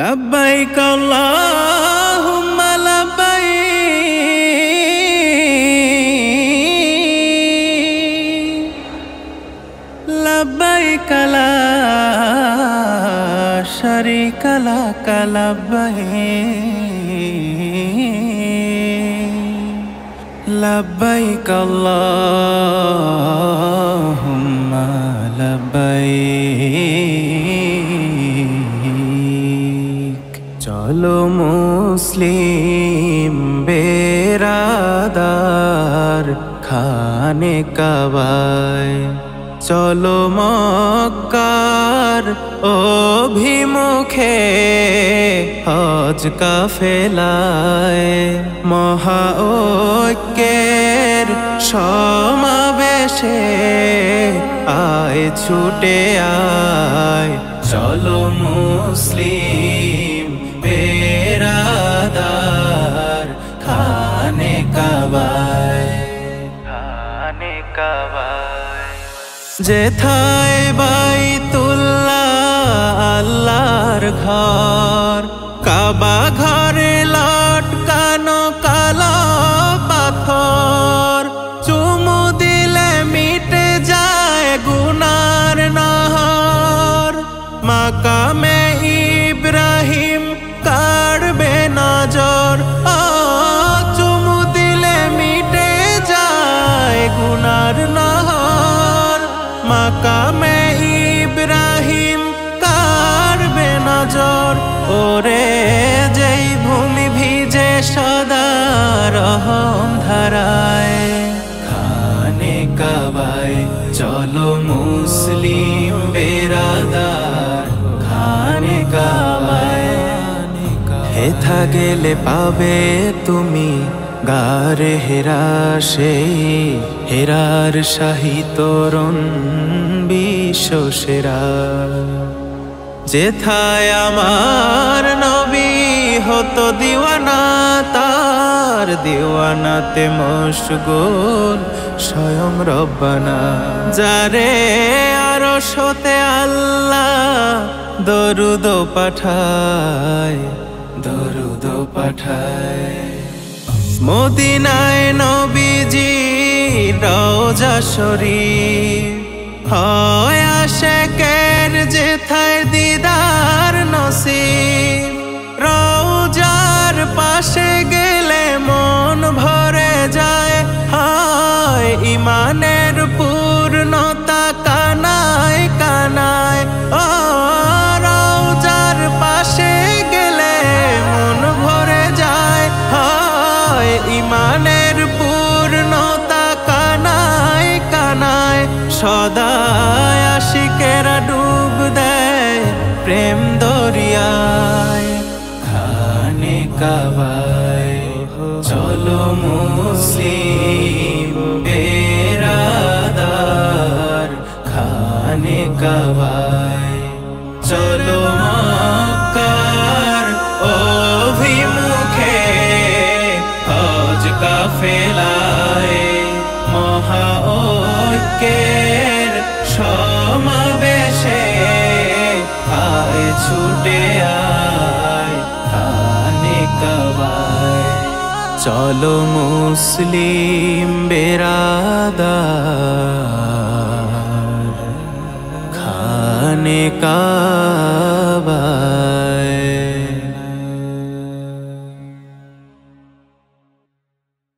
লব্বাইক আল্লাহুম্মা লব্বাইক লব্বাইক লা শারীকা লাক লব্বাইক লব্বাইক আল্লাহুম্মা লব্বাইক। চলো মুসলিম বেরাদার খানে কাবায়, চলো মক্কার অভিমুখে হজ কাফেলায়, মহা ঐক্যের সমাবেশে আয় ছুটে আয়। চলো মুসলিম বেরাদার খানে কাবায়, খানে কাবায়। যেথায় বাইতুল্লাহ আল্লাহর ঘর, কাবা ঘরে লটকানো কালো পাথর, চুমু দিলে মিটে যায় গুনার নহর। মাকামে ইব্রাহিম কাড়বে নজর, চুমু দিলে মিটে যায় গুনার নহর। মাকামে ইব্রাহিম কাড়বে নজর, ওরে যেই ভূমি ভিজে সদা রহম ধারায়। খানে কাবায় চলো মুসলিম বেরাদার খানে কাবায়। হেথা গেলে পাবে তুমি গারে হেরা, সেই হেরার শাহী তোরণ বিশ্ব সেরা। যেথায় আমার নবী হতো দিওয়ানা, তার দিওয়ানাতে মশগুল স্বয়ং রব্বানা। যারে আরশ হতে আল্লাহ দরুদ পাঠায়, দরুদ পাঠায়। মদিনায় নবীজি রওজা শরীফ, হয় আশেকের যেথায় দিদার নসিব। রওজার পাশে গেলে মন ভরে যায়, হয় ইমানের পূর্ণতা কানায় কানায়। ও রওজার পাশে গেলে মন ভরে যায়, হয় ইমানের পূর্ণতা কানায় কানায়। সদায় আশিকেরা ডুব দেয় প্রেম দরিয়ায়। খানে কাবায় চলো মুসলিম বেরাদার খানে কাবায়। চলো মক্কার অভিমুখে হজ কাফেলায়, মহা ঐক্যের সমাবেশে আয় ছুটে আয় খানে কাবায়। চলো মুসলিম বেরাদার খানে কাবায়।